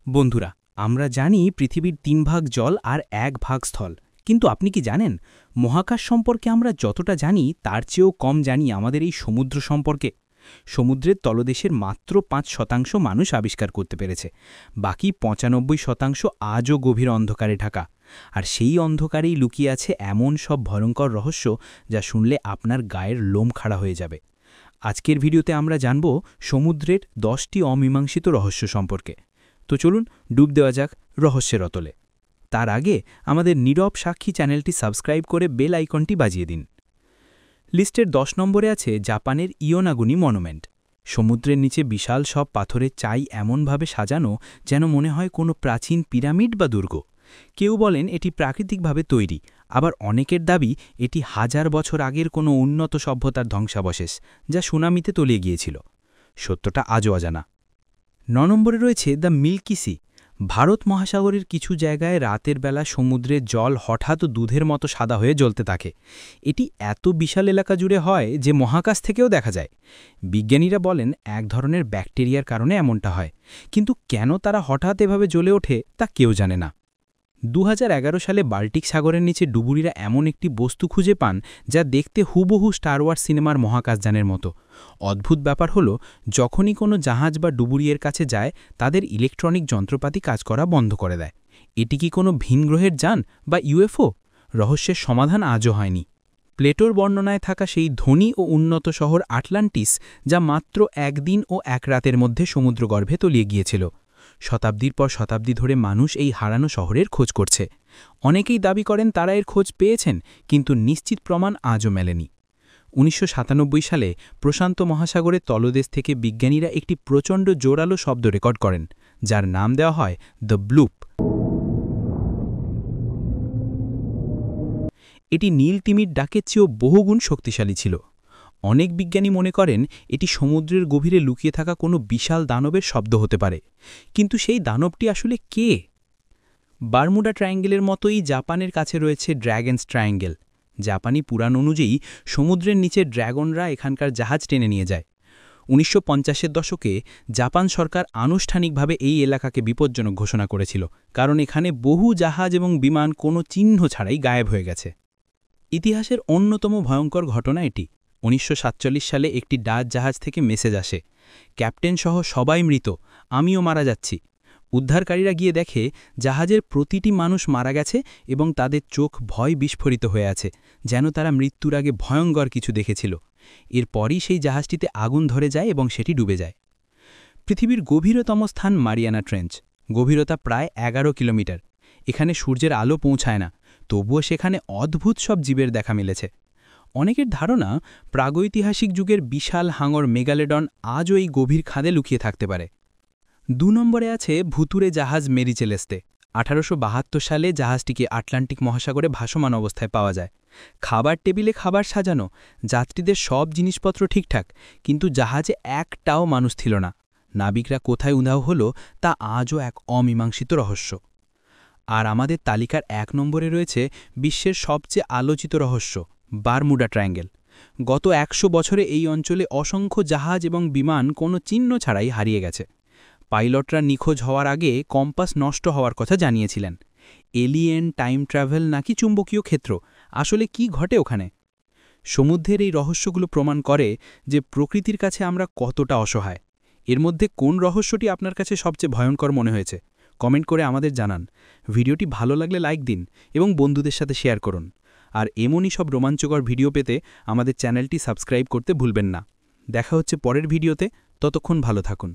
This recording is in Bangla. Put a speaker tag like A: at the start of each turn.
A: বন্ধুরা, আমরা জানি পৃথিবীর ৩ ভাগ জল আর ১ ভাগ স্থল। কিন্তু আপনি কি জানেন, মহাকাশ সম্পর্কে আমরা যতটা জানি তার চেয়েও কম জানি আমাদের এই সমুদ্র সম্পর্কে। সমুদ্রের তলদেশের মাত্র ৫% মানুষ আবিষ্কার করতে পেরেছে। বাকি ৯৫% আজও গভীর অন্ধকারে ঢাকা। আর সেই অন্ধকারেই লুকিয়ে আছে এমন সব ভয়ঙ্কর রহস্য যা শুনলে আপনার গায়ের লোম খাড়া হয়ে যাবে। আজকের ভিডিওতে আমরা জানব সমুদ্রের ১০টি অমীমাংসিত রহস্য সম্পর্কে। তো চলুন ডুব দেওয়া যাক রহস্যের অতলে। তার আগে আমাদের নীরব সাক্ষী চ্যানেলটি সাবস্ক্রাইব করে বেল আইকনটি বাজিয়ে দিন। লিস্টের ১০ নম্বরে আছে জাপানের ইয়োনাগুনি মনুমেন্ট। সমুদ্রের নিচে বিশাল সব পাথরের চাই এমনভাবে সাজানো যেন মনে হয় কোনো প্রাচীন পিরামিড বা দুর্গ। কেউ বলেন এটি প্রাকৃতিকভাবে তৈরি, আবার অনেকের দাবি এটি হাজার বছর আগের কোনো উন্নত সভ্যতার ধ্বংসাবশেষ, যা সুনামিতে তলিয়ে গিয়েছিল। সত্যটা আজও অজানা। ৯ নম্বরে রয়েছে দ্য মিল্কি সি। ভারত মহাসাগরের কিছু জায়গায় রাতের বেলা সমুদ্রের জল হঠাৎ দুধের মতো সাদা হয়ে জ্বলতে থাকে। এটি এত বিশাল এলাকা জুড়ে হয় যে মহাকাশ থেকেও দেখা যায়। বিজ্ঞানীরা বলেন এক ধরনের ব্যাকটেরিয়ার কারণে এমনটা হয়, কিন্তু কেন তারা হঠাৎ এভাবে জ্বলে ওঠে তা কেউ জানে না। ২০১১ সালে বাল্টিক সাগরের নিচে ডুবুরিরা এমন একটি বস্তু খুঁজে পান যা দেখতে হুবহু স্টার ওয়ার্স সিনেমার মহাকাশযানের মতো। অদ্ভুত ব্যাপার হলো, যখনই কোনো জাহাজ বা ডুবুরিয়ের কাছে যায় তাদের ইলেকট্রনিক যন্ত্রপাতি কাজ করা বন্ধ করে দেয়। এটি কি কোনো ভিনগ্রহের যান বা ইউএফও? রহস্যের সমাধান আজও হয়নি। প্লেটোর বর্ণনায় থাকা সেই ধনী ও উন্নত শহর আটলান্টিস, যা মাত্র একদিন ও এক রাতের মধ্যে সমুদ্রগর্ভে তলিয়ে গিয়েছিল। শতাব্দীর পর শতাব্দী ধরে মানুষ এই হারানো শহরের খোঁজ করছে। অনেকেই দাবি করেন তারা এর খোঁজ পেয়েছেন, কিন্তু নিশ্চিত প্রমাণ আজও মেলেনি। ১৯৯৭ সালে প্রশান্ত মহাসাগরের তলদেশ থেকে বিজ্ঞানীরা একটি প্রচণ্ড জোরালো শব্দ রেকর্ড করেন, যার নাম দেওয়া হয় দ্য ব্লুপ। এটি নীল তিমির ডাকের চেয়েও বহুগুণ শক্তিশালী ছিল। অনেক বিজ্ঞানী মনে করেন এটি সমুদ্রের গভীরে লুকিয়ে থাকা কোনো বিশাল দানবের শব্দ হতে পারে। কিন্তু সেই দানবটি আসলে কে? বারমুডা ট্রায়াঙ্গেলের মতোই জাপানের কাছে রয়েছে ড্র্যাগনস ট্রায়াঙ্গেল। জাপানি পুরাণ অনুযায়ী সমুদ্রের নিচে ড্র্যাগনরা এখানকার জাহাজ টেনে নিয়ে যায়। ১৯৫০-এর দশকে জাপান সরকার আনুষ্ঠানিকভাবে এই এলাকাকে বিপজ্জনক ঘোষণা করেছিল, কারণ এখানে বহু জাহাজ এবং বিমান কোনো চিহ্ন ছাড়াই গায়েব হয়ে গেছে। ইতিহাসের অন্যতম ভয়ঙ্কর ঘটনা এটি। ১৯৪৭ সালে একটি ডাচ জাহাজ থেকে মেসেজ আসে, ক্যাপ্টেন সহ সবাই মৃত, আমিও মারা যাচ্ছি। উদ্ধারকারীরা গিয়ে দেখে জাহাজের প্রতিটি মানুষ মারা গেছে এবং তাদের চোখ ভয় বিস্ফোরিত হয়ে আছে, যেন তারা মৃত্যুর আগে ভয়ঙ্কর কিছু দেখেছিল। এরপরই সেই জাহাজটিতে আগুন ধরে যায় এবং সেটি ডুবে যায়। পৃথিবীর গভীরতম স্থান মারিয়ানা ট্রেঞ্চ। গভীরতা প্রায় ১১ কিলোমিটার। এখানে সূর্যের আলো পৌঁছায় না, তবুও সেখানে অদ্ভুত সব জীবের দেখা মিলেছে। অনেকের ধারণা প্রাগৈতিহাসিক যুগের বিশাল হাঙর মেগালেডন আজও এই গভীর খাদে লুকিয়ে থাকতে পারে। ২ নম্বরে আছে ভুতুরে জাহাজ মেরি চেলেস্তে। ১৮৭২ সালে জাহাজটিকে আটলান্টিক মহাসাগরে ভাসমান অবস্থায় পাওয়া যায়। খাবার টেবিলে খাবার সাজানো, যাত্রীদের সব জিনিসপত্র ঠিকঠাক, কিন্তু জাহাজে একটাও মানুষ ছিল না। নাবিকরা কোথায় উধাও হলো তা আজও এক অমীমাংসিত রহস্য। আর আমাদের তালিকার ১ নম্বরে রয়েছে বিশ্বের সবচেয়ে আলোচিত রহস্য, বারমুডা ট্রায়াঙ্গেল। গত ১০০ বছরে এই অঞ্চলে অসংখ্য জাহাজ এবং বিমান কোনো চিহ্ন ছাড়াই হারিয়ে গেছে। পাইলটরা নিখোঁজ হওয়ার আগে কম্পাস নষ্ট হওয়ার কথা জানিয়েছিলেন। এলিয়েন, টাইম ট্রাভেল নাকি চুম্বকীয় ক্ষেত্র, আসলে কি ঘটে ওখানে? সমুদ্রের এই রহস্যগুলো প্রমাণ করে যে প্রকৃতির কাছে আমরা কতটা অসহায়। এর মধ্যে কোন রহস্যটি আপনার কাছে সবচেয়ে ভয়ঙ্কর মনে হয়েছে? কমেন্ট করে আমাদের জানান। ভিডিওটি ভালো লাগলে লাইক দিন এবং বন্ধুদের সাথে শেয়ার করুন। আর এমনই সব রোমাঞ্চকর ভিডিও পেতে আমাদের চ্যানেলটি সাবস্ক্রাইব করতে ভুলবেন না। দেখা হচ্ছে পরের ভিডিওতে, ততক্ষণ ভালো থাকুন।